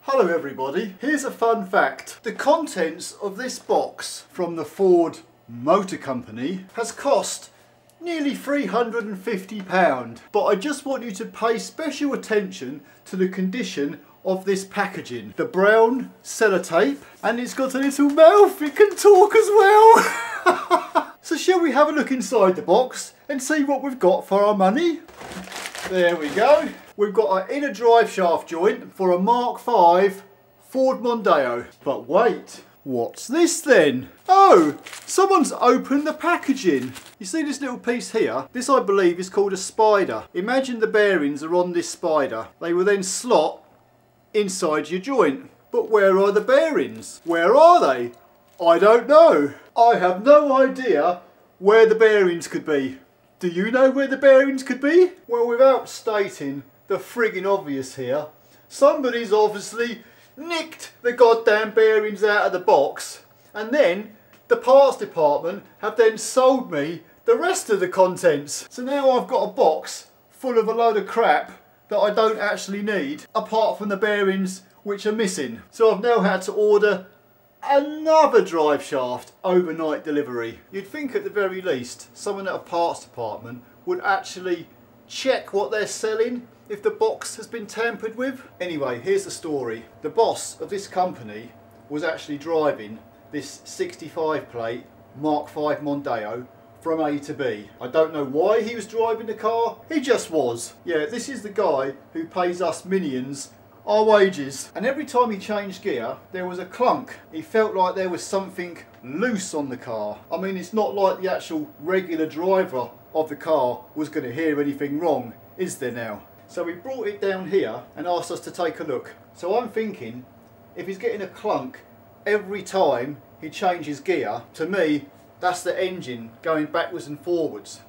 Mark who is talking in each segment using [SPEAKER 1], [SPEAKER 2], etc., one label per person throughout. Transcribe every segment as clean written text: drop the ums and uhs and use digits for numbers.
[SPEAKER 1] Hello everybody, here's a fun fact. The contents of this box from the Ford Motor Company has cost nearly £350, but I just want you to pay special attention to the condition of this packaging. The brown sellotape, and it's got a little mouth, it can talk as well. So shall we have a look inside the box and see what we've got for our money? There we go. We've got an inner drive shaft joint for a Mk5 Ford Mondeo. But wait, what's this then? Oh, someone's opened the packaging. You see this little piece here? This I believe is called a spider. Imagine the bearings are on this spider. They will then slot inside your joint. But where are the bearings? Where are they? I don't know. I have no idea where the bearings could be. Do you know where the bearings could be? Well, without stating the friggin' obvious here, somebody's obviously nicked the goddamn bearings out of the box, and then the parts department have then sold me the rest of the contents. So now I've got a box full of a load of crap that I don't actually need, apart from the bearings which are missing. So I've now had to order another drive shaft overnight delivery. You'd think at the very least someone at a parts department would actually check what they're selling if the box has been tampered with. Anyway, here's the story. The boss of this company was actually driving this 65 plate Mk5 Mondeo from A to B. I don't know why he was driving the car, he just was. Yeah, this is the guy who pays us minions our wages, and every time he changed gear there was a clunk. He felt like there was something loose on the car. I mean, it's not like the actual regular driver of the car was going to hear anything wrong, is there now? So he brought it down here and asked us to take a look. So I'm thinking, if he's getting a clunk every time he changes gear, to me that's the engine going backwards and forwards.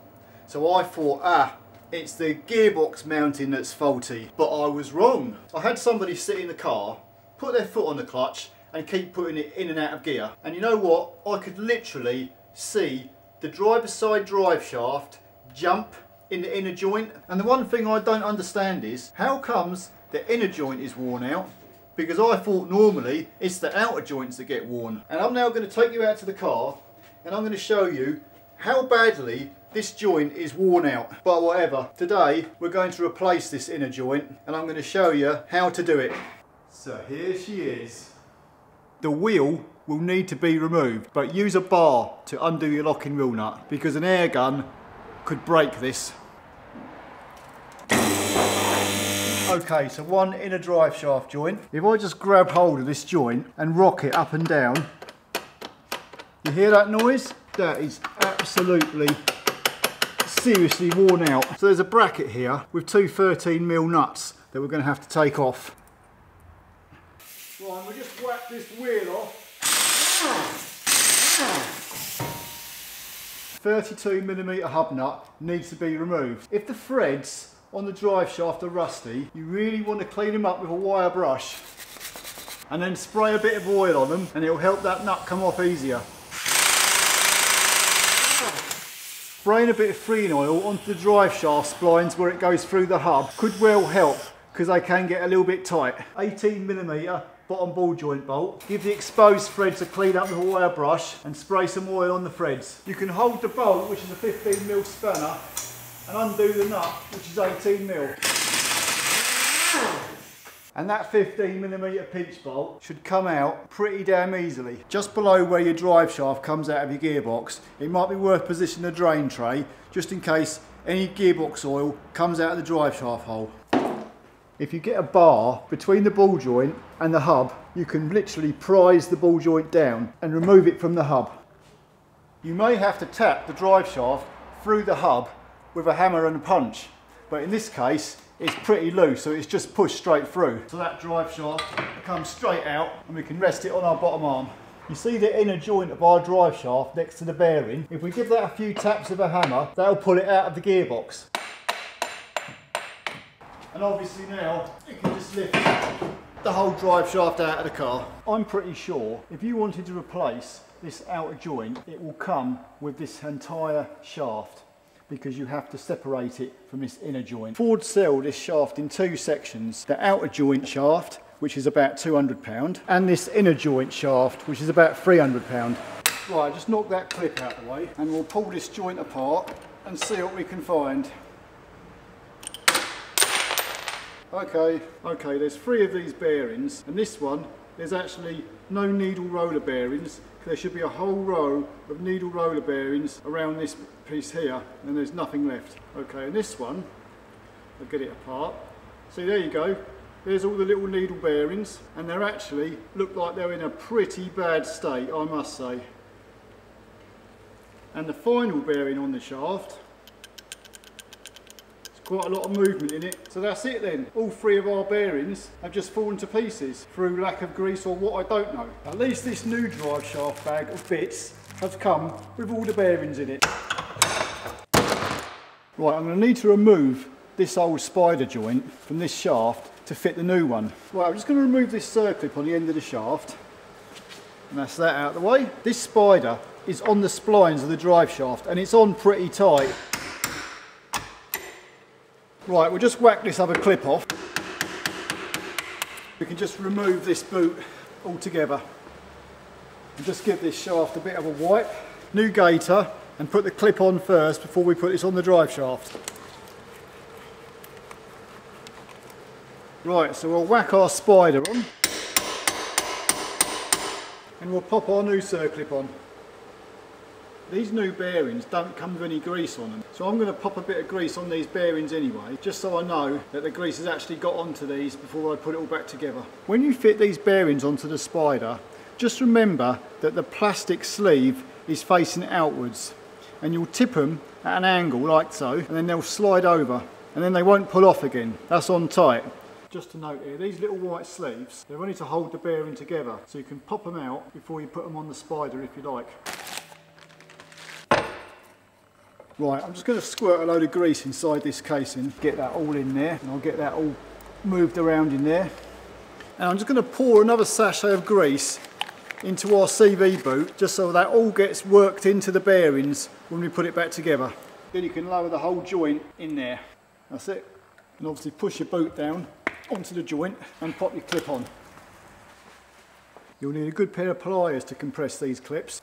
[SPEAKER 1] So I thought, it's the gearbox mounting that's faulty, but I was wrong. I had somebody sit in the car, put their foot on the clutch and keep putting it in and out of gear. And you know what? I could literally see the driver's side drive shaft jump in the inner joint. And the one thing I don't understand is, how comes the inner joint is worn out? Because I thought normally it's the outer joints that get worn. And I'm now going to take you out to the car and I'm going to show you how badly this joint is worn out. But whatever, today we're going to replace this inner joint and I'm going to show you how to do it. So here she is. The wheel will need to be removed, but use a bar to undo your locking wheel nut because an air gun could break this. Okay, so one inner drive shaft joint. If I just grab hold of this joint and rock it up and down, you hear that noise? That is absolutely seriously worn out. So there's a bracket here with two 13mm nuts that we're going to have to take off. Right, we'll just whack this wheel off. 32mm hub nut needs to be removed. If the threads on the drive shaft are rusty, you really want to clean them up with a wire brush and then spray a bit of oil on them and it'll help that nut come off easier. Spraying a bit of freon oil onto the drive shaft splines where it goes through the hub could well help because they can get a little bit tight. 18mm bottom ball joint bolt. Give the exposed threads a clean up with a wire brush and spray some oil on the threads. You can hold the bolt, which is a 15mm spanner, and undo the nut, which is 18mm. And that 15mm pinch bolt should come out pretty damn easily. Just below where your drive shaft comes out of your gearbox, it might be worth positioning a drain tray just in case any gearbox oil comes out of the drive shaft hole. If you get a bar between the ball joint and the hub, you can literally prise the ball joint down and remove it from the hub. You may have to tap the drive shaft through the hub with a hammer and a punch, but in this case it's pretty loose, so it's just pushed straight through. So that drive shaft comes straight out and we can rest it on our bottom arm. You see the inner joint of our drive shaft next to the bearing? If we give that a few taps of a hammer, that'll pull it out of the gearbox. And obviously now you can just lift the whole drive shaft out of the car. I'm pretty sure if you wanted to replace this outer joint, it will come with this entire shaft. because you have to separate it from this inner joint. Ford sell this shaft in two sections, the outer joint shaft which is about £200, and this inner joint shaft, which is about £300. Right, just knock that clip out of the way, and we'll pull this joint apart and see what we can find. Okay, there's 3 of these bearings, and this one, there's actually no needle roller bearings. There should be a whole row of needle roller bearings around this piece here, and there's nothing left. Okay, and this one, I'll get it apart. See, there you go. There's all the little needle bearings, and they're actually look like they're in a pretty bad state, I must say. And the final bearing on the shaft, quite a lot of movement in it. So that's it then. All 3 of our bearings have just fallen to pieces through lack of grease or what, I don't know. At least this new drive shaft bag of bits has come with all the bearings in it. Right, I'm going to need to remove this old spider joint from this shaft to fit the new one. Right, I'm just going to remove this circlip on the end of the shaft. And that's that out of the way. This spider is on the splines of the drive shaft and it's on pretty tight. Right, we'll just whack this other clip off. We can just remove this boot altogether. And just give this shaft a bit of a wipe. New gaiter, and put the clip on first before we put this on the drive shaft. Right, so we'll whack our spider on. And we'll pop our new circlip on. These new bearings don't come with any grease on them, so I'm going to pop a bit of grease on these bearings anyway, just so I know that the grease has actually got onto these before I put it all back together. When you fit these bearings onto the spider, just remember that the plastic sleeve is facing outwards, and you'll tip them at an angle like so, and then they'll slide over, and then they won't pull off again. That's on tight. Just to note here, these little white sleeves, they're only to hold the bearing together, so you can pop them out before you put them on the spider if you like. Right, I'm just going to squirt a load of grease inside this casing, get that all in there, and I'll get that all moved around in there. And I'm just going to pour another sachet of grease into our CV boot, just so that all gets worked into the bearings when we put it back together. Then you can lower the whole joint in there. That's it. And obviously push your boot down onto the joint and pop your clip on. You'll need a good pair of pliers to compress these clips.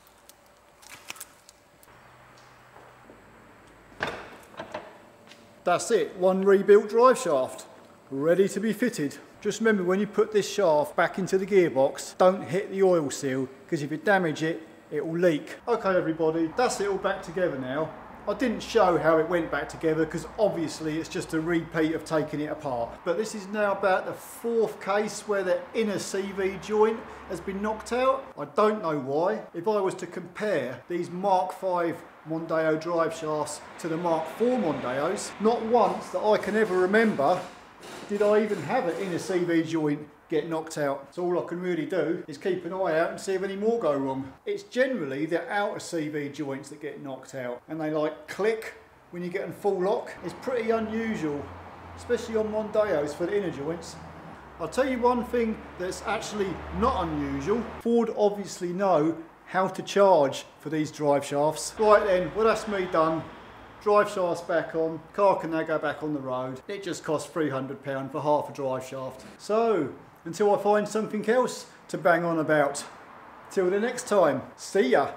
[SPEAKER 1] That's it, one rebuilt drive shaft, ready to be fitted. Just remember, when you put this shaft back into the gearbox, don't hit the oil seal, because if you damage it, it will leak. Okay everybody, that's it all back together now. I didn't show how it went back together because obviously it's just a repeat of taking it apart. But this is now about the 4th case where the inner CV joint has been knocked out. I don't know why. If I was to compare these Mk5 Mondeo drive shafts to the Mark IV Mondeos, not once that I can ever remember did I even have an inner CV joint get knocked out. So all I can really do is keep an eye out and see if any more go wrong. It's generally the outer CV joints that get knocked out, and they like click when you get in full lock. It's pretty unusual, especially on Mondeos for the inner joints. I'll tell you one thing that's actually not unusual. Ford obviously know how to charge for these drive shafts. Right then, well that's me done. Drive shafts back on, car can now go back on the road. It just costs £300 for half a drive shaft. So, until I find something else to bang on about, till the next time, see ya.